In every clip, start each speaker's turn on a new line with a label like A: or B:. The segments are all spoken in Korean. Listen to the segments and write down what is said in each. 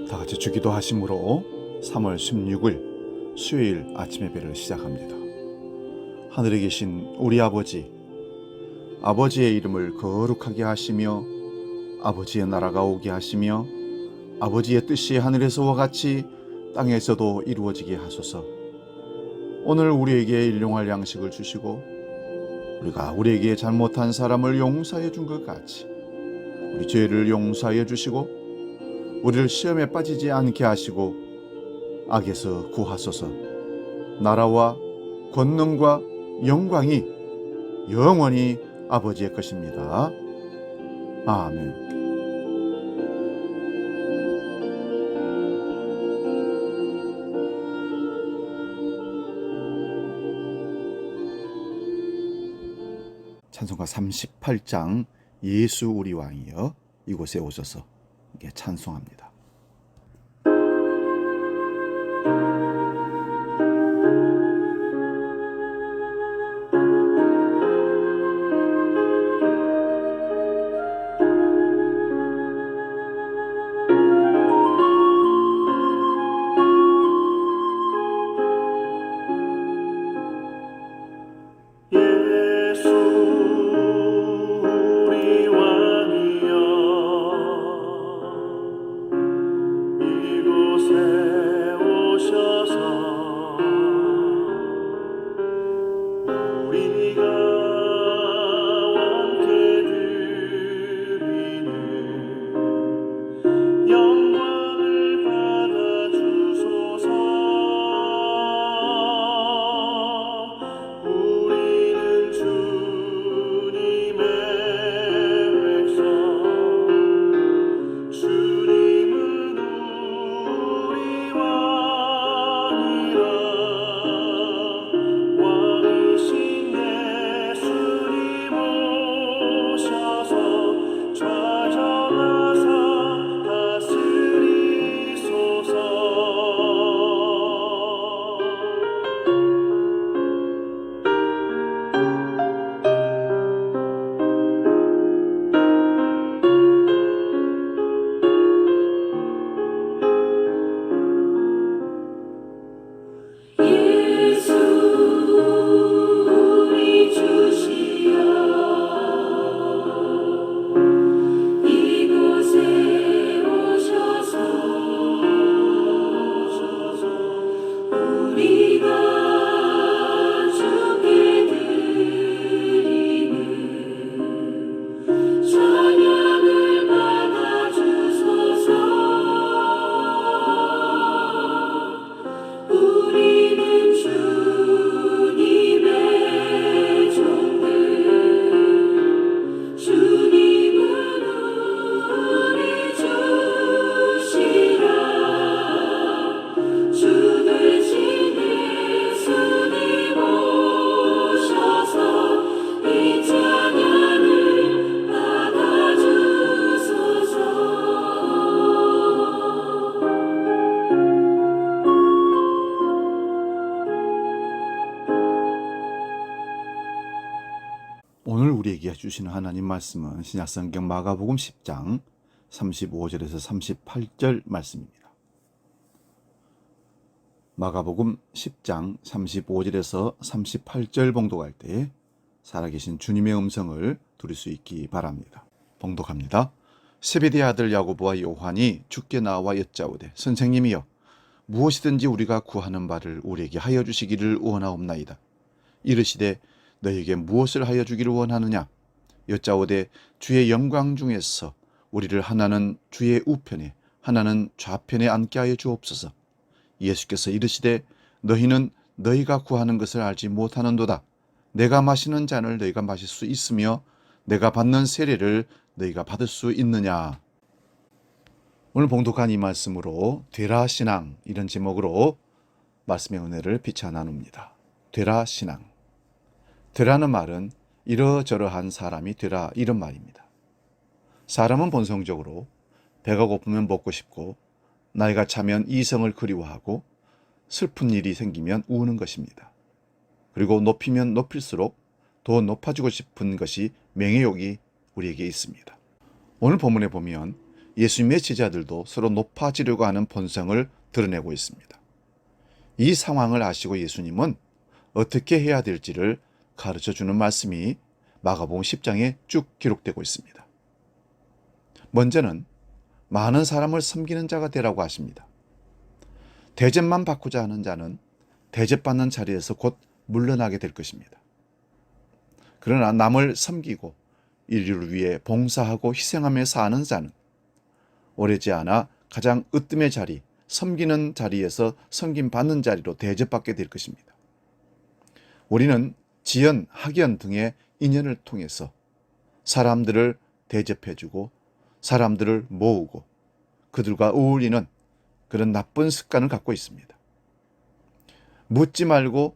A: 다 같이 주기도 하심으로 3월 16일 수요일 아침 예배를 시작합니다. 하늘에 계신 우리 아버지, 아버지의 이름을 거룩하게 하시며 아버지의 나라가 오게 하시며 아버지의 뜻이 하늘에서와 같이 땅에서도 이루어지게 하소서. 오늘 우리에게 일용할 양식을 주시고 우리가 우리에게 잘못한 사람을 용서해 준 것 같이 우리 죄를 용서해 주시고 우리를 시험에 빠지지 않게 하시고 악에서 구하소서. 나라와 권능과 영광이 영원히 아버지의 것입니다. 아멘. 찬송가 38장 예수 우리 왕이여 이곳에 오셔서 찬송합니다. 오늘 우리에게 주시는 하나님 말씀은 신약성경 마가복음 10장 35절에서 38절 말씀입니다. 마가복음 10장 35절에서 38절 봉독할 때 살아계신 주님의 음성을 들을 수 있기 바랍니다. 봉독합니다. 세베대의 아들 야고보와 요한이 주께 나와 여짜오되 선생님이여 무엇이든지 우리가 구하는 바를 우리에게 하여 주시기를 원하옵나이다. 이르시되 너에게 무엇을 하여 주기를 원하느냐? 여짜오되 주의 영광 중에서 우리를 하나는 주의 우편에 하나는 좌편에 앉게 하여 주옵소서. 예수께서 이르시되 너희는 너희가 구하는 것을 알지 못하는도다. 내가 마시는 잔을 너희가 마실 수 있으며 내가 받는 세례를 너희가 받을 수 있느냐. 오늘 봉독한 이 말씀으로 되라 신앙, 이런 제목으로 말씀의 은혜를 비춰 나눕니다. 되라 신앙. 되라는 말은 이러저러한 사람이 되라, 이런 말입니다. 사람은 본성적으로 배가 고프면 먹고 싶고 나이가 차면 이성을 그리워하고 슬픈 일이 생기면 우는 것입니다. 그리고 높이면 높일수록 더 높아지고 싶은 것이 명예욕이 우리에게 있습니다. 오늘 본문에 보면 예수님의 제자들도 서로 높아지려고 하는 본성을 드러내고 있습니다. 이 상황을 아시고 예수님은 어떻게 해야 될지를 가르쳐주는 말씀이 마가복음 10장에 쭉 기록되고 있습니다. 먼저는 많은 사람을 섬기는 자가 되라고 하십니다. 대접만 받고자 하는 자는 대접받는 자리에서 곧 물러나게 될 것입니다. 그러나 남을 섬기고 인류를 위해 봉사하고 희생하며 사는 자는 오래지 않아 가장 으뜸의 자리, 섬기는 자리에서 섬김받는 자리로 대접받게 될 것입니다. 우리는 지연, 학연 등의 인연을 통해서 사람들을 대접해주고 사람들을 모으고 그들과 어울리는 그런 나쁜 습관을 갖고 있습니다. 묻지 말고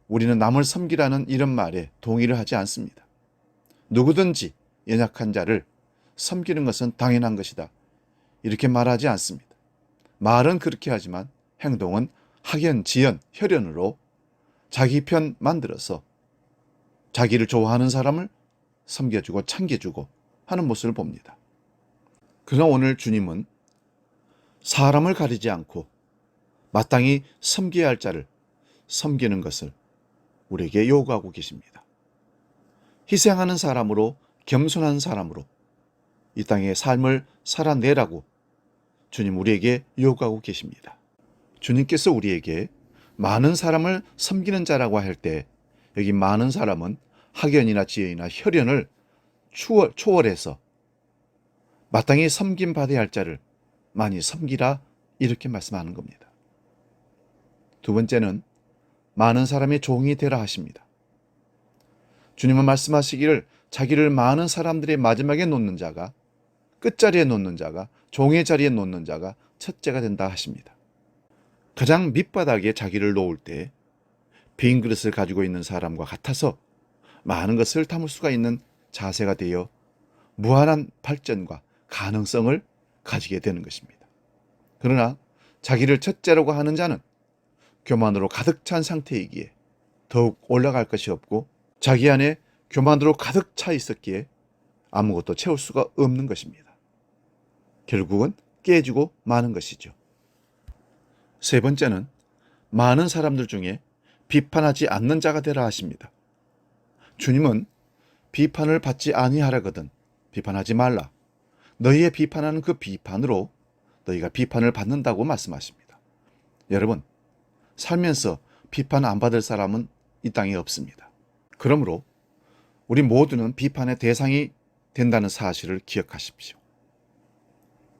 A: 우리는 남을 섬기라는 이런 말에 동의를 하지 않습니다. 누구든지 연약한 자를 섬기는 것은 당연한 것이다, 이렇게 말하지 않습니다. 말은 그렇게 하지만 행동은 학연, 지연, 혈연으로 자기 편 만들어서 자기를 좋아하는 사람을 섬겨주고 챙겨주고 하는 모습을 봅니다. 그러나 오늘 주님은 사람을 가리지 않고 마땅히 섬겨야 할 자를 섬기는 것을 우리에게 요구하고 계십니다. 희생하는 사람으로, 겸손한 사람으로 이 땅의 삶을 살아내라고 주님 우리에게 요구하고 계십니다. 주님께서 우리에게 많은 사람을 섬기는 자라고 할 때 여기 많은 사람은 학연이나 지연이나 혈연을 초월해서 마땅히 섬김받아야 할 자를 많이 섬기라, 이렇게 말씀하는 겁니다. 두 번째는 많은 사람의 종이 되라 하십니다. 주님은 말씀하시기를 자기를 많은 사람들의 마지막에 놓는 자가, 끝자리에 놓는 자가, 종의 자리에 놓는 자가 첫째가 된다 하십니다. 가장 밑바닥에 자기를 놓을 때 빈 그릇을 가지고 있는 사람과 같아서 많은 것을 담을 수가 있는 자세가 되어 무한한 발전과 가능성을 가지게 되는 것입니다. 그러나 자기를 첫째라고 하는 자는 교만으로 가득 찬 상태이기에 더욱 올라갈 것이 없고 자기 안에 교만으로 가득 차 있었기에 아무것도 채울 수가 없는 것입니다. 결국은 깨지고 마는 것이죠. 세 번째는 많은 사람들 중에 비판하지 않는 자가 되라 하십니다. 주님은 비판을 받지 아니하라거든 비판하지 말라. 너희의 비판하는 그 비판으로 너희가 비판을 받는다고 말씀하십니다. 여러분, 살면서 비판 안 받을 사람은 이 땅에 없습니다. 그러므로 우리 모두는 비판의 대상이 된다는 사실을 기억하십시오.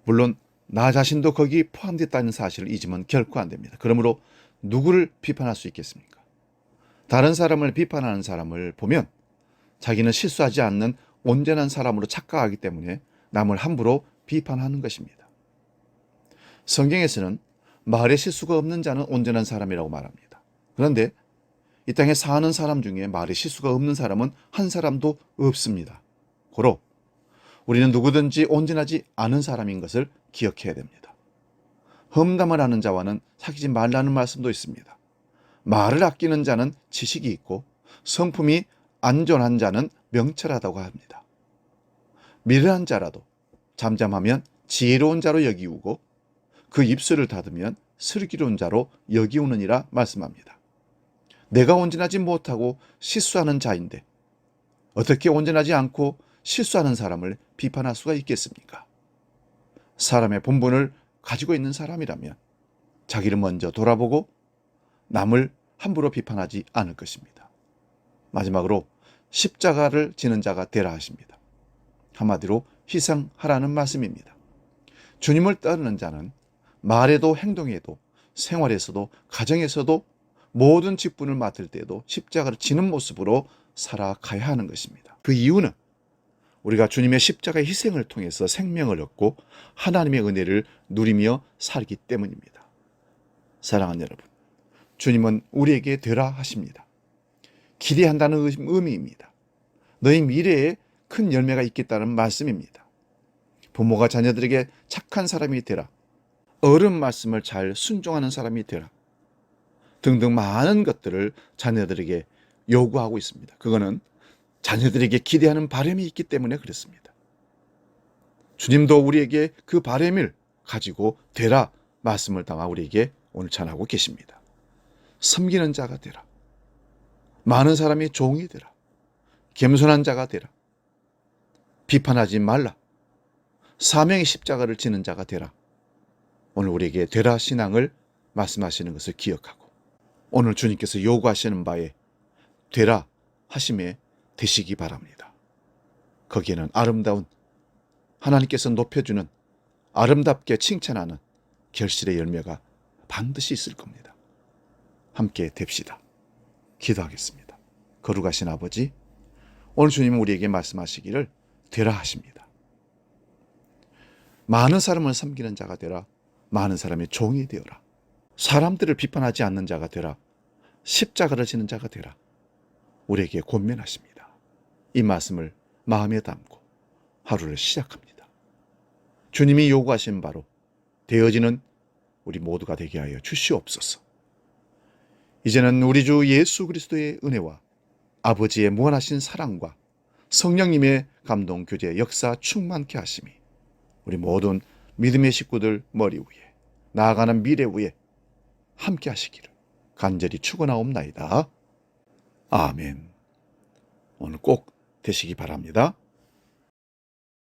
A: 물론 나 자신도 거기 포함됐다는 사실을 잊으면 결코 안 됩니다. 그러므로 누구를 비판할 수 있겠습니까? 다른 사람을 비판하는 사람을 보면 자기는 실수하지 않는 온전한 사람으로 착각하기 때문에 남을 함부로 비판하는 것입니다. 성경에서는 말에 실수가 없는 자는 온전한 사람이라고 말합니다. 그런데 이 땅에 사는 사람 중에 말에 실수가 없는 사람은 한 사람도 없습니다. 고로 우리는 누구든지 온전하지 않은 사람인 것을 기억해야 됩니다. 험담을 하는 자와는 사귀지 말라는 말씀도 있습니다. 말을 아끼는 자는 지식이 있고 성품이 안전한 자는 명철하다고 합니다. 미련한 자라도 잠잠하면 지혜로운 자로 여기우고 그 입술을 닫으면 슬기로운 자로 여기우느니라 말씀합니다. 내가 온전하지 못하고 실수하는 자인데 어떻게 온전하지 않고 실수하는 사람을 비판할 수가 있겠습니까? 사람의 본분을 가지고 있는 사람이라면 자기를 먼저 돌아보고 남을 함부로 비판하지 않을 것입니다. 마지막으로 십자가를 지는 자가 되라 하십니다. 한마디로 희생하라는 말씀입니다. 주님을 따르는 자는 말에도 행동에도 생활에서도 가정에서도 모든 직분을 맡을 때에도 십자가를 지는 모습으로 살아가야 하는 것입니다. 그 이유는 우리가 주님의 십자가의 희생을 통해서 생명을 얻고 하나님의 은혜를 누리며 살기 때문입니다. 사랑하는 여러분, 주님은 우리에게 되라 하십니다. 기대한다는 의미입니다. 너희 미래에 큰 열매가 있겠다는 말씀입니다. 부모가 자녀들에게 착한 사람이 되라, 어른 말씀을 잘 순종하는 사람이 되라 등등 많은 것들을 자녀들에게 요구하고 있습니다. 그거는 자녀들에게 기대하는 바람이 있기 때문에 그렇습니다. 주님도 우리에게 그 바람을 가지고 되라 말씀을 담아 우리에게 오늘 전하고 계십니다. 섬기는 자가 되라, 많은 사람이 종이 되라, 겸손한 자가 되라, 비판하지 말라, 사명의 십자가를 지는 자가 되라. 오늘 우리에게 되라 신앙을 말씀하시는 것을 기억하고 오늘 주님께서 요구하시는 바에 되라 하심에 되시기 바랍니다. 거기에는 아름다운 하나님께서 높여주는 아름답게 칭찬하는 결실의 열매가 반드시 있을 겁니다. 함께 됩시다. 기도하겠습니다. 거룩하신 아버지, 오늘 주님은 우리에게 말씀하시기를 되라 하십니다. 많은 사람을 섬기는 자가 되라, 많은 사람의 종이 되어라, 사람들을 비판하지 않는 자가 되라, 십자가를 지는 자가 되라, 우리에게 권면하십니다. 이 말씀을 마음에 담고 하루를 시작합니다. 주님이 요구하신 바로 되어지는 우리 모두가 되게 하여 주시옵소서. 이제는 우리 주 예수 그리스도의 은혜와 아버지의 무한하신 사랑과 성령님의 감동 교제 역사 충만케 하심이 우리 모든 믿음의 식구들 머리 위에 나아가는 미래 위에 함께 하시기를 간절히 축원하옵나이다. 아멘. 오늘 꼭 되시기 바랍니다.